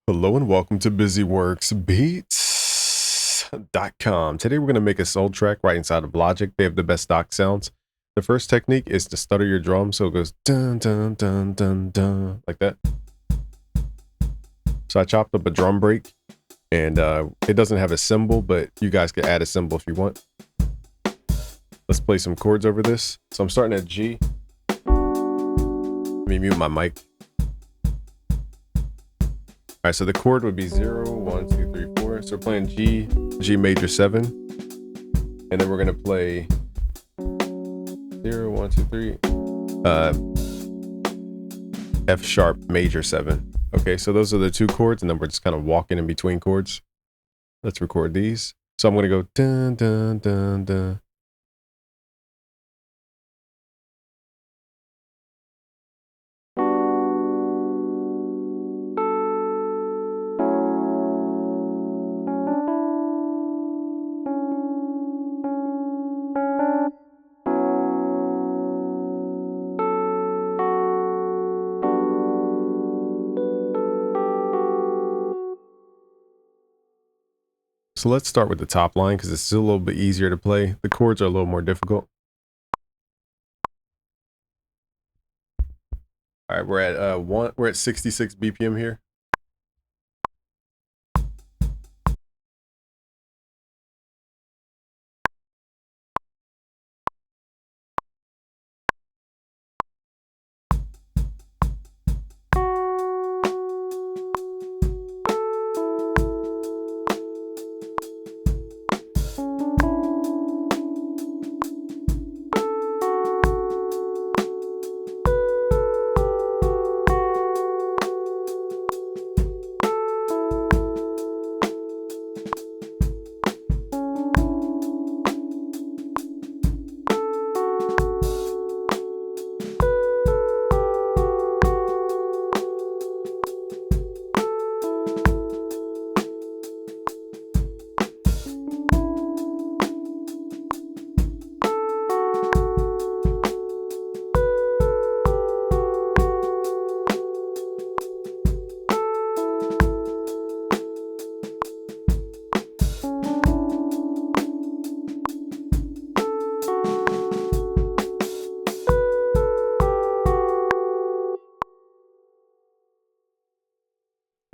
Hello and welcome to BusyWorksBeats.com. Today we're going to make a soul track right inside of Logic. They have the best stock sounds. The first technique is to stutter your drum, so it goes dun dun dun dun dun like that. So I chopped up a drum break, and it doesn't have a cymbal, but you guys can add a cymbal if you want. Let's play some chords over this. So I'm starting at G. Let me mute my mic. All right, so the chord would be 0, 1, 2, 3, 4. So we're playing G, G major 7. And then we're going to play 0, 1, 2, 3. F sharp major 7. Okay, so those are the two chords, and then we're just kind of walking in between chords. Let's record these. So I'm going to go dun, dun, dun, dun. So let's start with the top line because it's still a little bit easier to play. The chords are a little more difficult. All right, we're at 66 BPM here.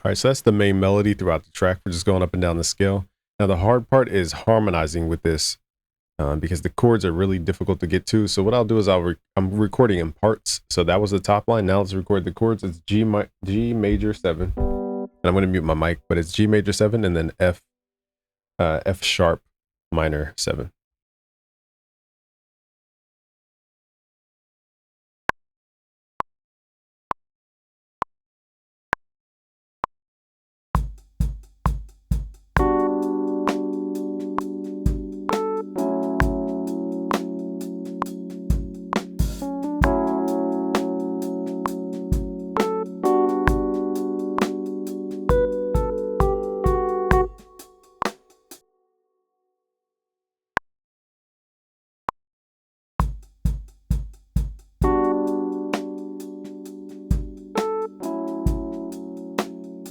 All right, so that's the main melody throughout the track. We're just going up and down the scale. Now the hard part is harmonizing with this because the chords are really difficult to get to. So what I'll do is I'm recording in parts. So that was the top line. Now let's record the chords. It's G major 7. And I'm going to mute my mic, but it's G major 7 and then F sharp minor 7.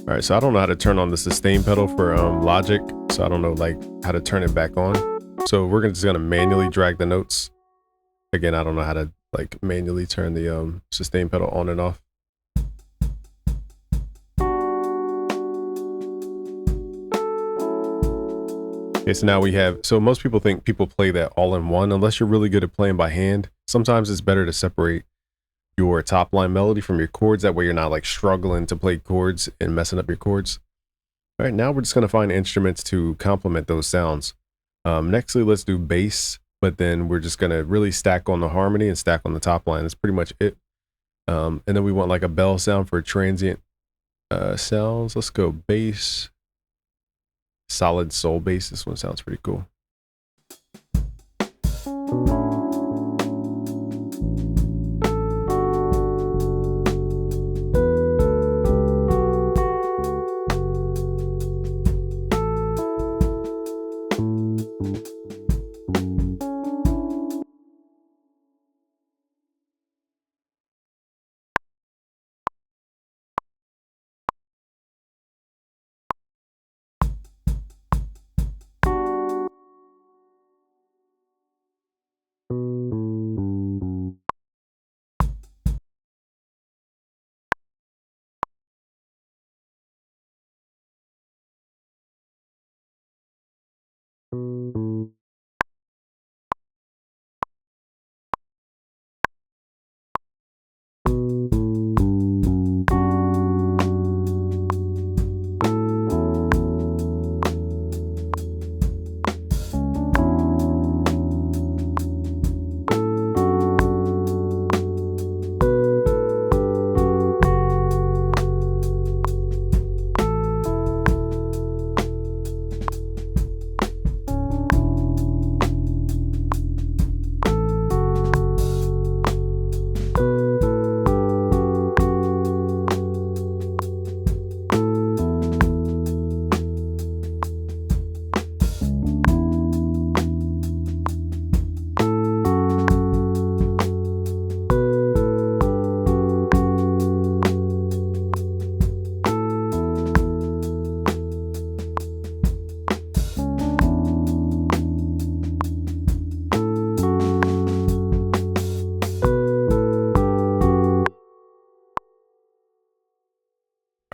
All right, so I don't know how to turn on the sustain pedal for Logic, so I don't know like how to turn it back on. So we're just gonna manually drag the notes. Again, I don't know how to like manually turn the sustain pedal on and off. Okay, so now we have, so most people think people play that all in one, unless you're really good at playing by hand. Sometimes it's better to separate your top line melody from your chords. That way you're not like struggling to play chords and messing up your chords. All right, now we're just gonna find instruments to complement those sounds. Nextly, let's do bass, but then we're just gonna really stack on the harmony and stack on the top line. That's pretty much it. And then we want like a bell sound for transient sounds. Let's go bass. Solid soul bass. This one sounds pretty cool.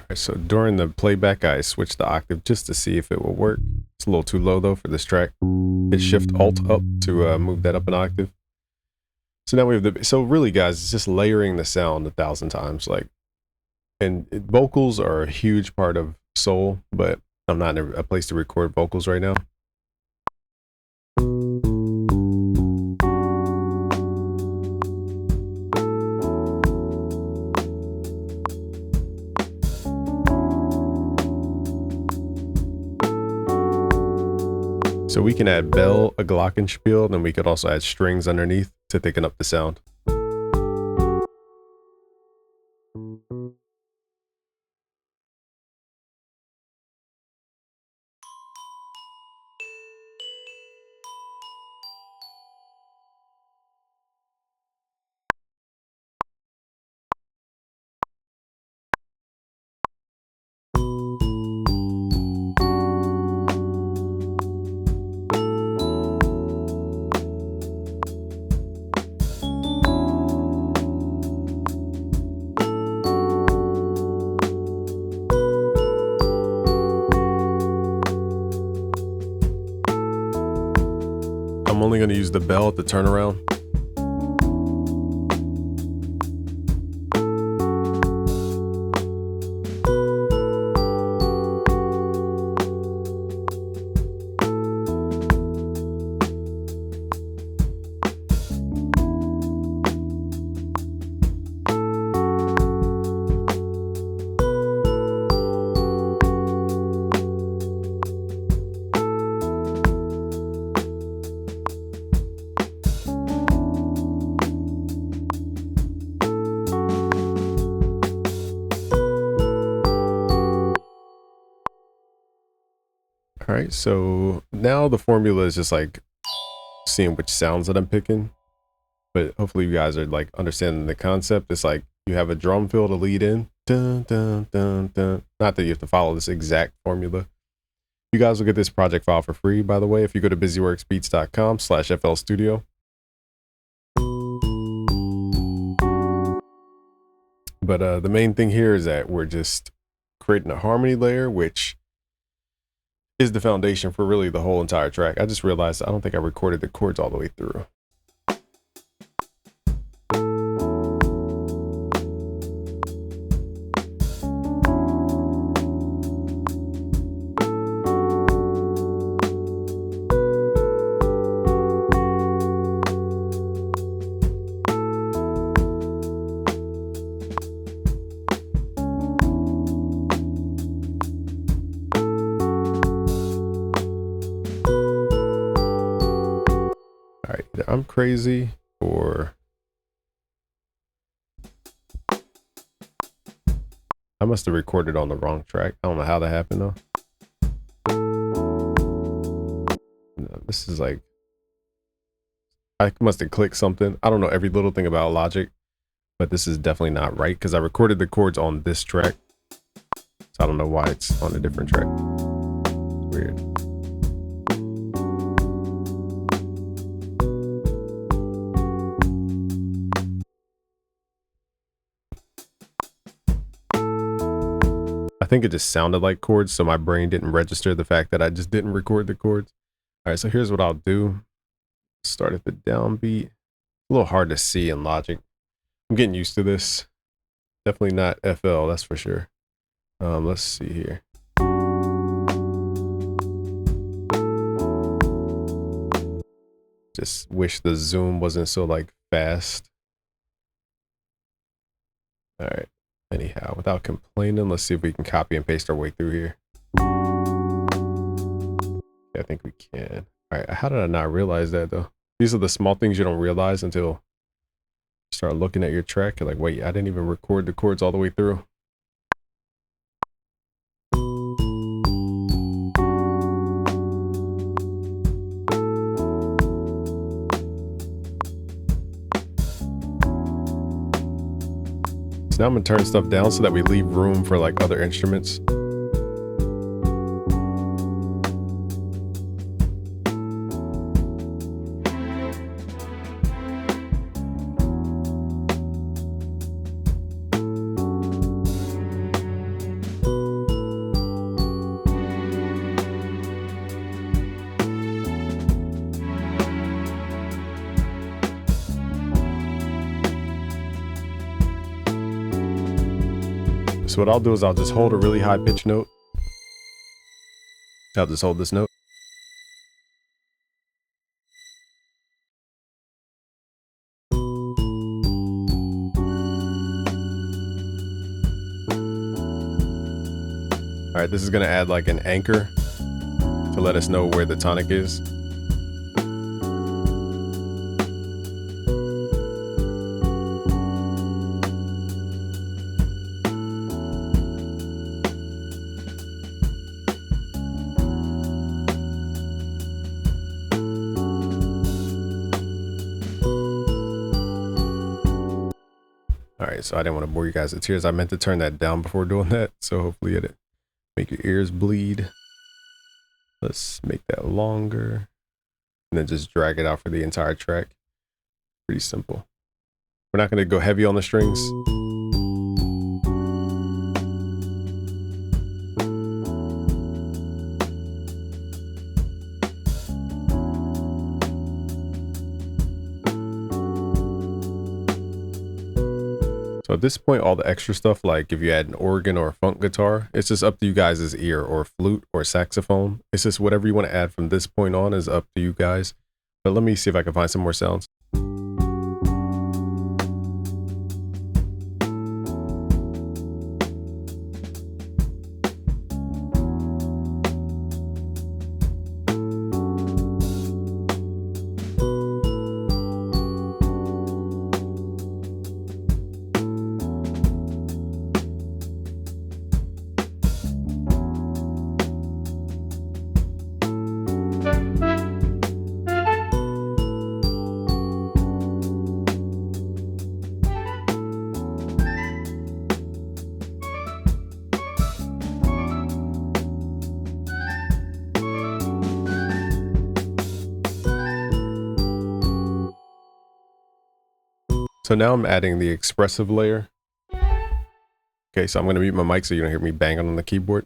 right, so during the playback, I switched the octave just to see if it will work. It's a little too low though for this track. Hit Shift Alt up to move that up an octave. So now we have the, so really guys, it's just layering the sound 1,000 times. Like, and vocals are a huge part of soul, but I'm not in a place to record vocals right now. So we can add bell, a glockenspiel, and then we could also add strings underneath to thicken up the sound. I'm only going to use the bell at the turnaround. All right, so now the formula is just like seeing which sounds that I'm picking, but hopefully you guys are like understanding the concept. It's like you have a drum fill to lead in, dun, dun, dun, dun. Not that you have to follow this exact formula. You guys will get this project file for free, by the way, if you go to busyworksbeats.com/FL Studio. But the main thing here is that we're just creating a harmony layer, which is the foundation for really the whole entire track. I just realized I don't think I recorded the chords all the way through. All right, either I'm crazy or I must have recorded on the wrong track. I don't know how that happened though. No, this is like, I must have clicked something. I don't know every little thing about Logic, but this is definitely not right because I recorded the chords on this track. So I don't know why it's on a different track. It's weird. I think it just sounded like chords, so my brain didn't register the fact that I just didn't record the chords. All right, so here's what I'll do. Start at the downbeat. A little hard to see in Logic. I'm getting used to this. Definitely not FL, that's for sure. Let's see here. Just wish the zoom wasn't so like fast. All right. Anyhow, without complaining, let's see if we can copy and paste our way through here. Yeah, I think we can. All right, how did I not realize that though? These are the small things you don't realize until you start looking at your track. You're like, wait, I didn't even record the chords all the way through. So now I'm gonna turn stuff down so that we leave room for like other instruments. So what I'll do is I'll just hold a really high pitch note. I'll just hold this note. All right, this is gonna add like an anchor to let us know where the tonic is. All right, so I didn't want to bore you guys to tears. I meant to turn that down before doing that, so hopefully it didn't make your ears bleed. Let's make that longer and then just drag it out for the entire track. Pretty simple. We're not going to go heavy on the strings. So at this point, all the extra stuff, like if you add an organ or a funk guitar, it's just up to you guys' ear, or flute or saxophone. It's just whatever you want to add from this point on is up to you guys. But let me see if I can find some more sounds. So now I'm adding the expressive layer. Okay, so I'm going to mute my mic so you don't hear me banging on the keyboard.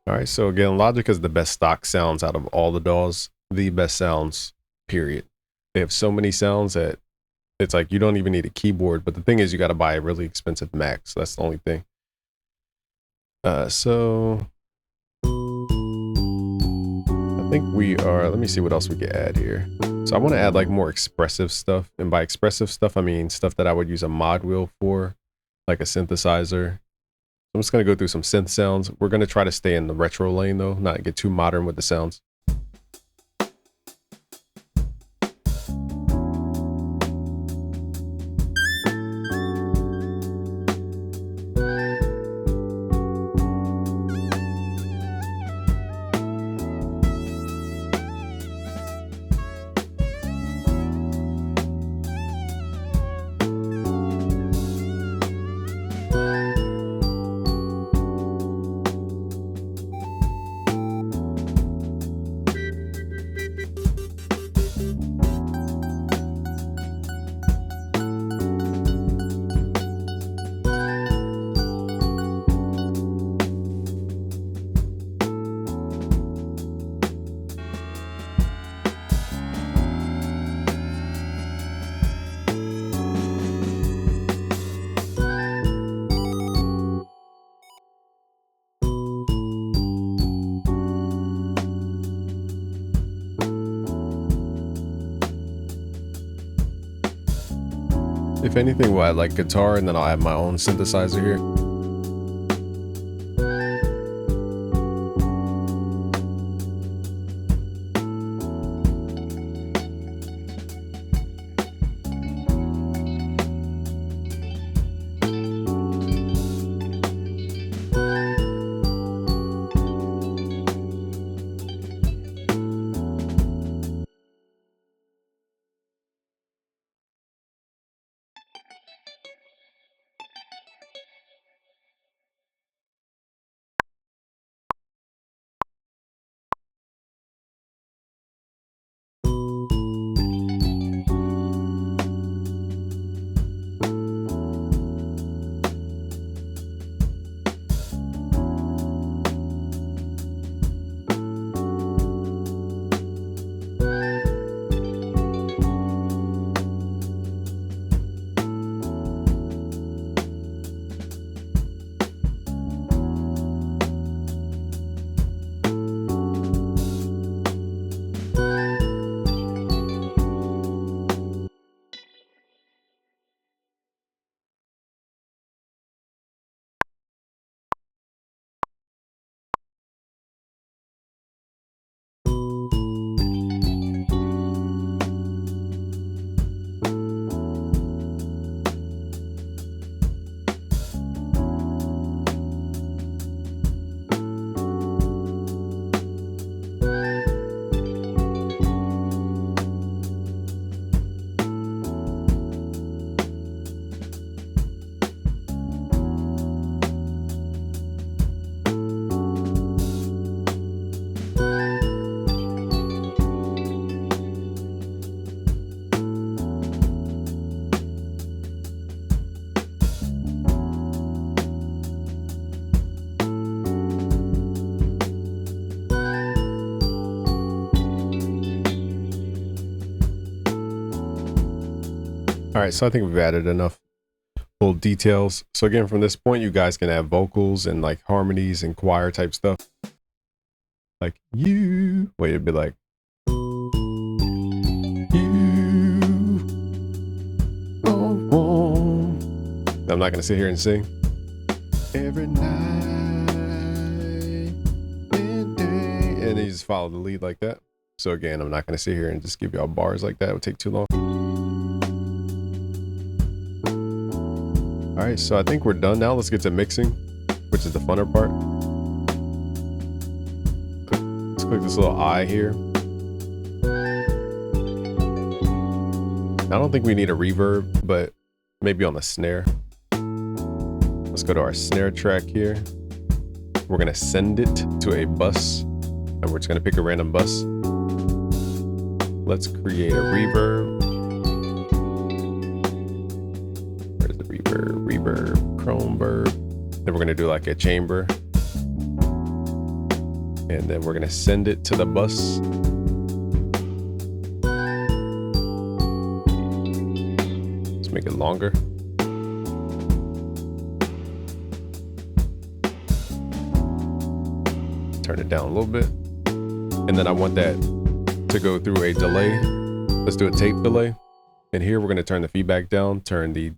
All right, so again, Logic is the best stock sounds out of all the DAWs, the best sounds, period. They have so many sounds that it's like you don't even need a keyboard, but the thing is you got to buy a really expensive Mac, so that's the only thing. So I think we are, let me see what else we can add here. So I want to add like more expressive stuff, and by expressive stuff, I mean stuff that I would use a mod wheel for, like a synthesizer. I'm just going to go through some synth sounds. We're going to try to stay in the retro lane though, not get too modern with the sounds. If anything, we'll add like guitar and then I'll add my own synthesizer here. All right, so I think we've added enough little details. So again, from this point, you guys can add vocals and like harmonies and choir type stuff. Like you, wait, it'd be like you. Oh. I'm not gonna sit here and sing. Every night and day, and then you just follow the lead like that. So again, I'm not gonna sit here and just give y'all bars like that. It would take too long. All right, so I think we're done now. Let's get to mixing, which is the funner part. Let's click this little eye here. I don't think we need a reverb, but maybe on the snare. Let's go to our snare track here. We're gonna send it to a bus, and we're just gonna pick a random bus. Let's create a reverb. Where's the reverb? Reverb, Chrome verb. Then we're gonna do like a chamber. And then we're gonna send it to the bus. Let's make it longer. Turn it down a little bit. And then I want that to go through a delay. Let's do a tape delay. And here we're gonna turn the feedback down, turn the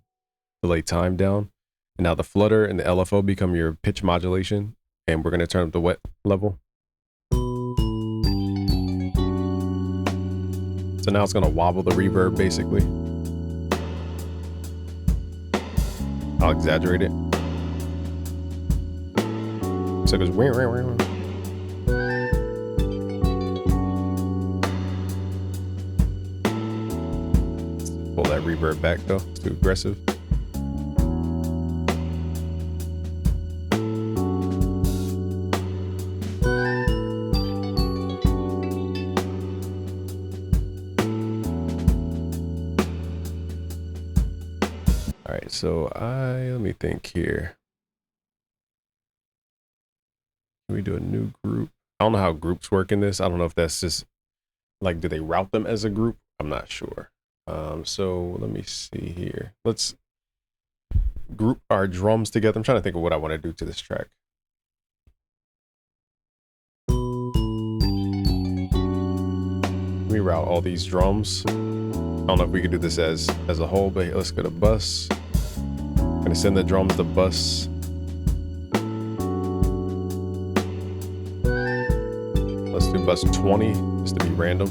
delay time down. And now the flutter and the LFO become your pitch modulation. And we're gonna turn up the wet level. So now it's gonna wobble the reverb basically. I'll exaggerate it. So it goes wah, wah, wah, wah. Pull that reverb back though, it's too aggressive. All right, so let me think here. Can we do a new group? I don't know how groups work in this. I don't know if that's just like, do they route them as a group? I'm not sure. So let me see here. Let's group our drums together. I'm trying to think of what I want to do to this track. Let me route all these drums. don't know if we could do this as a whole, but let's go to bus. I'm gonna send the drums to bus. Let's do bus 20 just to be random.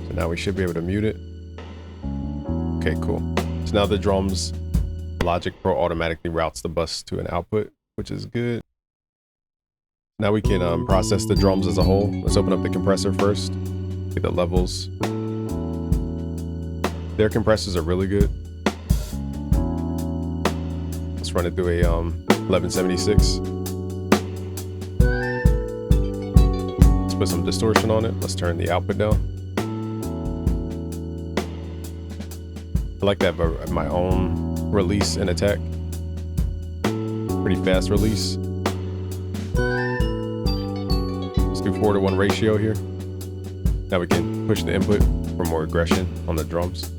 So now we should be able to mute it. Okay, cool. So now the drums, Logic Pro automatically routes the bus to an output, which is good. Now we can process the drums as a whole. Let's open up the compressor first. Get the levels. Their compressors are really good. Let's run it through a 1176. Let's put some distortion on it. Let's turn the output down. I like to have my own release and attack. Pretty fast release. Let's do 4:1 ratio here. Now we can push the input for more aggression on the drums.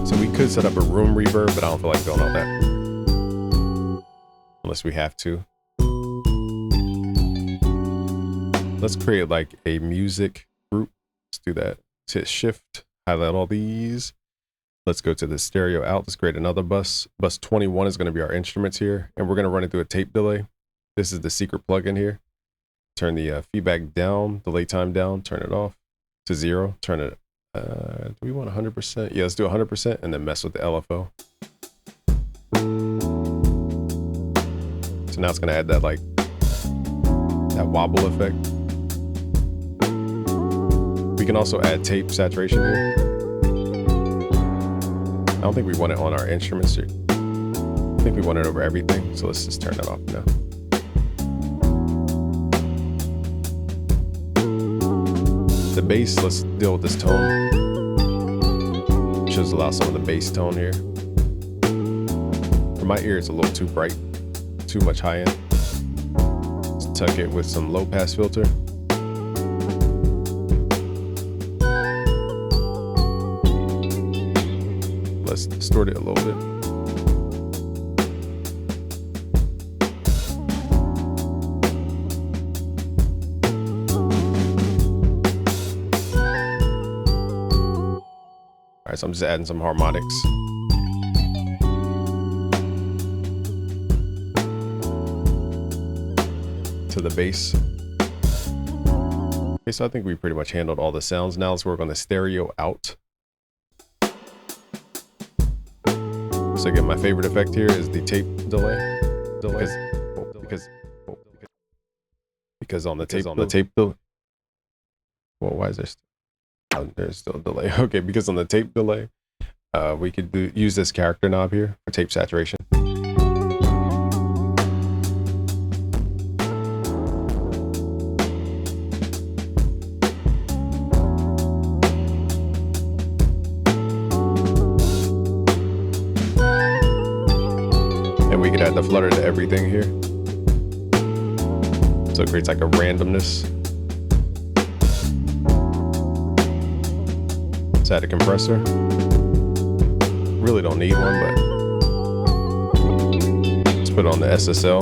So we could set up a room reverb, but I don't feel like doing all that. Unless we have to. Let's create like a music group. Let's do that. Let's hit shift, highlight all these. Let's go to the stereo out. Let's create another bus. Bus 21 is going to be our instruments here, and we're going to run it through a tape delay. This is the secret plugin here. Turn the feedback down, delay time down, turn it off to 0. Turn it, do we want 100%? Yeah, let's do 100% and then mess with the LFO. So now it's going to add that like, that wobble effect. We can also add tape saturation here. I don't think we want it on our instruments here. I think we want it over everything. So let's just turn that off now. The bass, let's deal with this tone. Should allow some of the bass tone here. For my ear, it's a little too bright, too much high end. Let's tuck it with some low pass filter. Let's distort it a little bit. All right, so I'm just adding some harmonics. To the bass. Okay, so I think we pretty much handled all the sounds. Now let's work on the stereo out. So again, my favorite effect here is the tape delay. Because on the tape delay. Well, why is there still? Oh, there's still a delay. Okay, because on the tape delay, we could use this character knob here for tape saturation. And we could add the flutter to everything here. So it creates like a randomness. Let's add a compressor. Really don't need one, but let's put it on the SSL.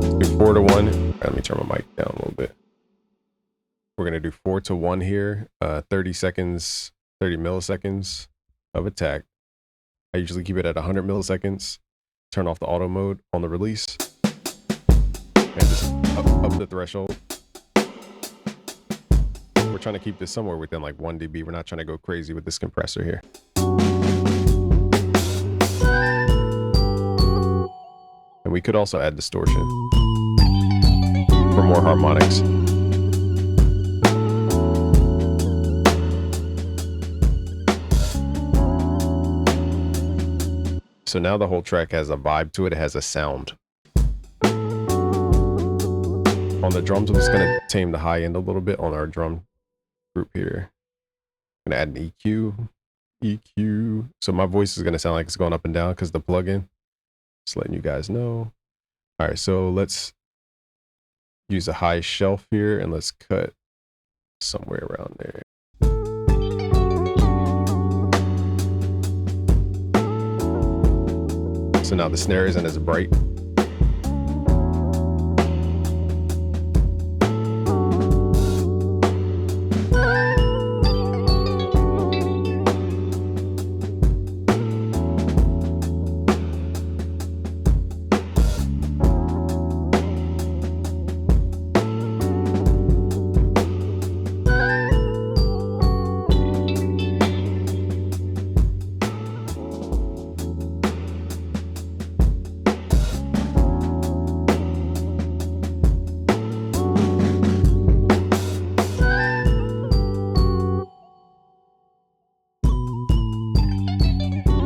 Let's do 4:1. Let me turn my mic down a little bit. We're gonna do 4:1 here. 30 seconds, 30 milliseconds of attack. I usually keep it at 100 milliseconds. Turn off the auto mode on the release. And just up the threshold. We're trying to keep this somewhere within like 1 dB. We're not trying to go crazy with this compressor here. And we could also add distortion for more harmonics. So now the whole track has a vibe to it. It has a sound. On the drums, I'm just going to tame the high end a little bit on our drum group here. I'm going to add an EQ. So my voice is going to sound like it's going up and down because the plugin. Just letting you guys know. All right, so let's use a high shelf here, and let's cut somewhere around there. So now the snare isn't as bright.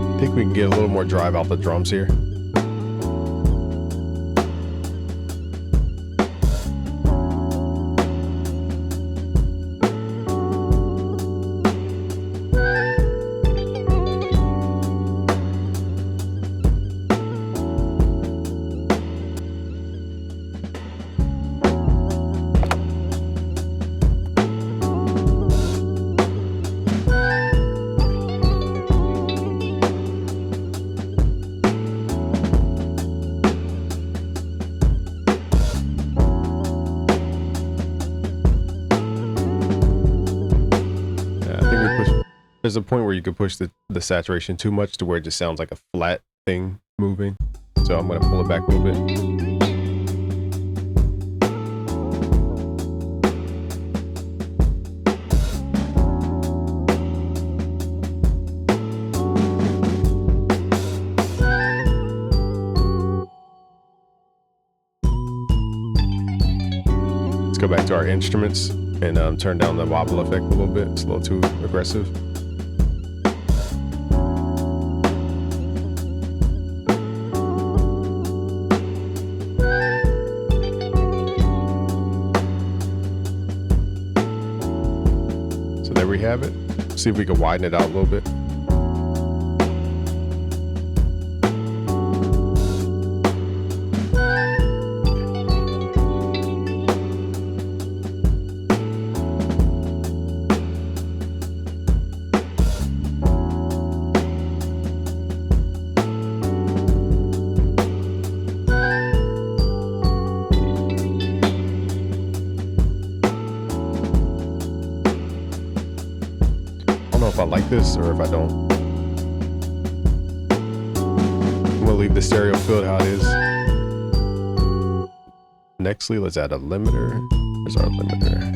I think we can get a little more drive out the drums here. There's a point where you could push the saturation too much to where it just sounds like a flat thing moving. So I'm gonna pull it back a little bit. Let's go back to our instruments and turn down the wobble effect a little bit. It's a little too aggressive. So there we have it. See if we can widen it out a little bit. If I like this or if I don't. I'm gonna leave the stereo filled how it is. Nextly, let's add a limiter. There's our limiter.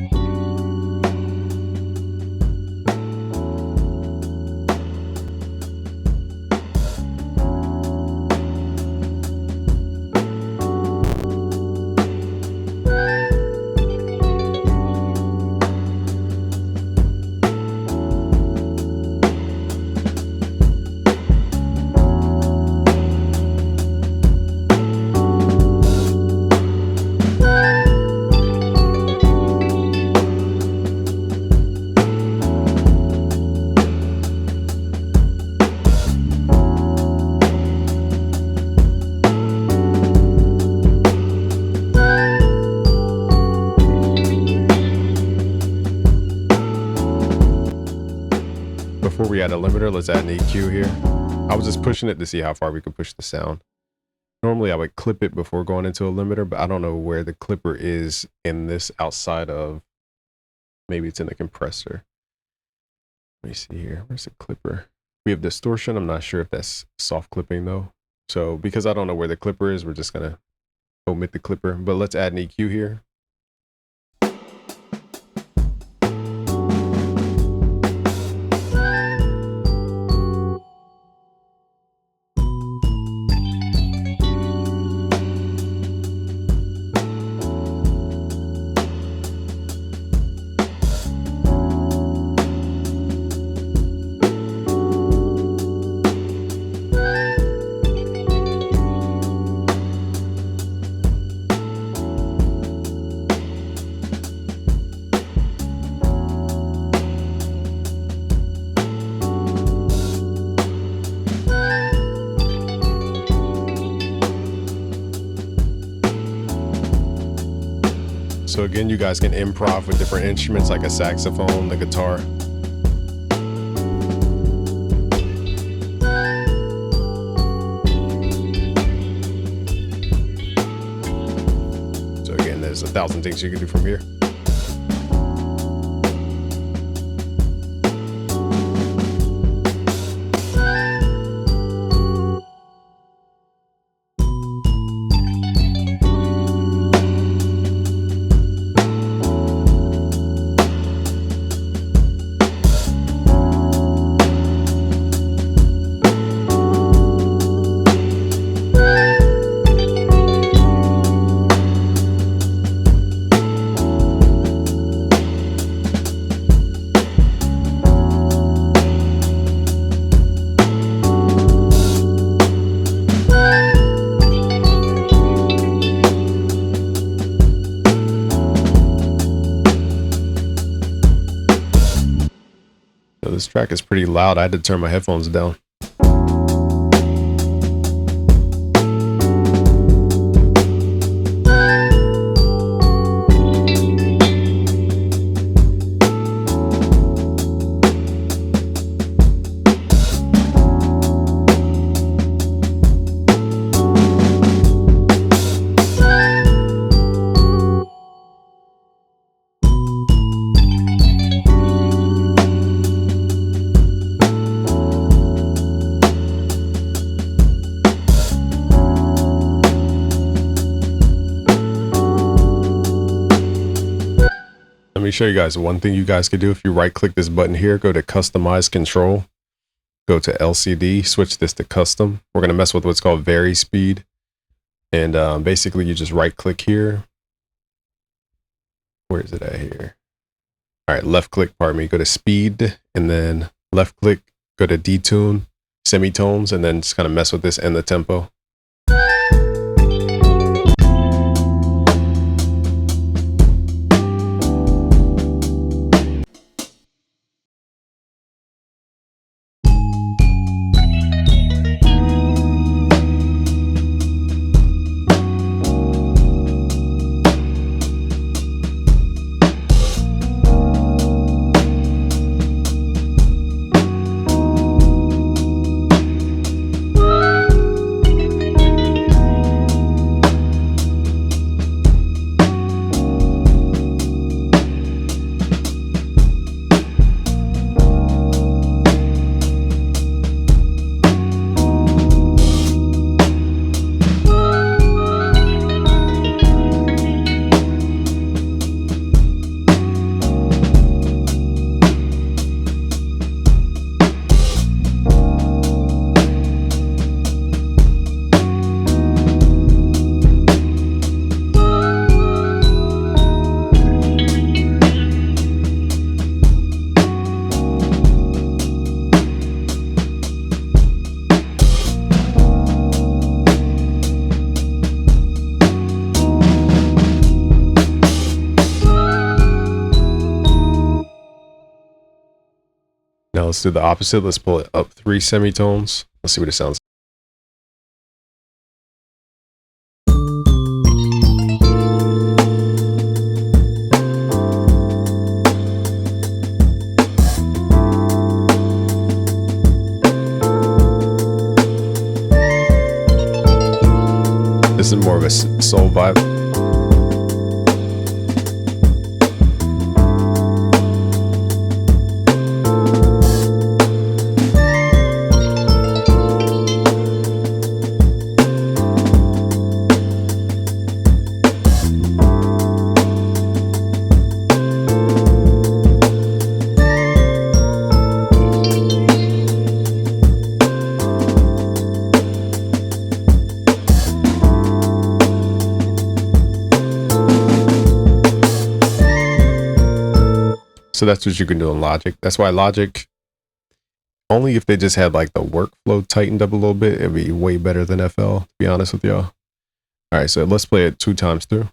Before we add a limiter, let's add an EQ here. I was just pushing it to see how far we could push the sound. Normally I would clip it before going into a limiter, but I don't know where the clipper is in this outside of, maybe it's in the compressor. Let me see here, where's the clipper? We have distortion, I'm not sure if that's soft clipping though. So because I don't know where the clipper is, we're just gonna omit the clipper, but let's add an EQ here. So again, you guys can improv with different instruments like a saxophone, the guitar. So again, there's 1,000 things you can do from here. This track is pretty loud. I had to turn my headphones down. Let me show you guys one thing you guys could do. If you right click this button here, go to customize control, go to LCD, switch this to custom. We're going to mess with what's called vary speed. And basically you just right click here. Where is it at here? All right, left click, pardon me, go to speed and then left click, go to detune, semitones, and then just kind of mess with this and the tempo. Now let's do the opposite. Let's pull it up 3 semitones. Let's see what it sounds like. This is more of a soul vibe. So that's what you can do in Logic. That's why Logic, only if they just had like the workflow tightened up a little bit, it'd be way better than FL, to be honest with y'all. All right, so let's play it 2 times through.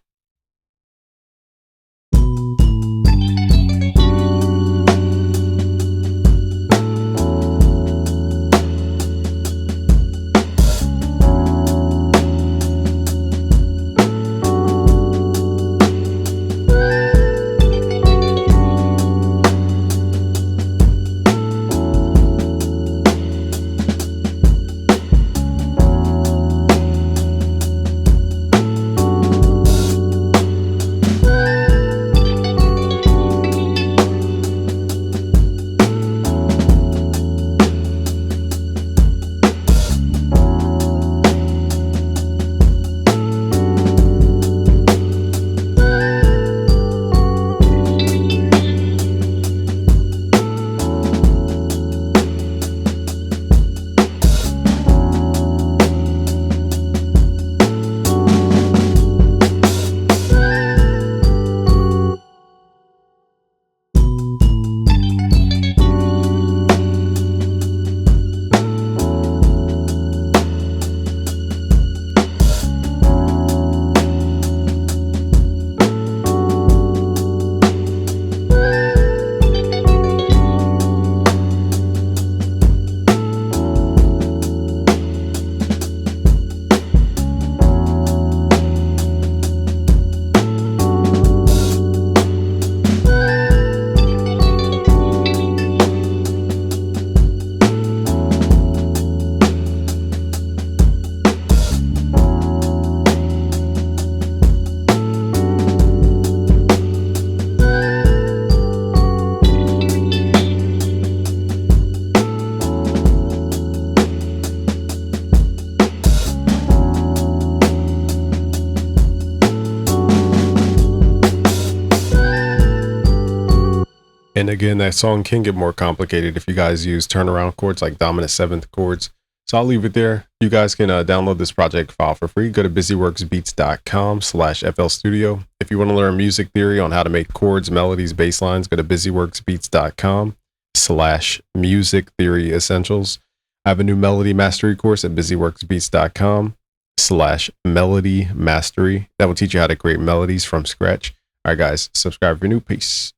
And again, that song can get more complicated if you guys use turnaround chords like dominant seventh chords. So I'll leave it there. You guys can download this project file for free. Go to busyworksbeats.com/FL Studio. If you want to learn music theory on how to make chords, melodies, bass lines, go to busyworksbeats.com/music theory essentials. I have a new melody mastery course at busyworksbeats.com/melody mastery. That will teach you how to create melodies from scratch. All right, guys, subscribe if you're new. Peace.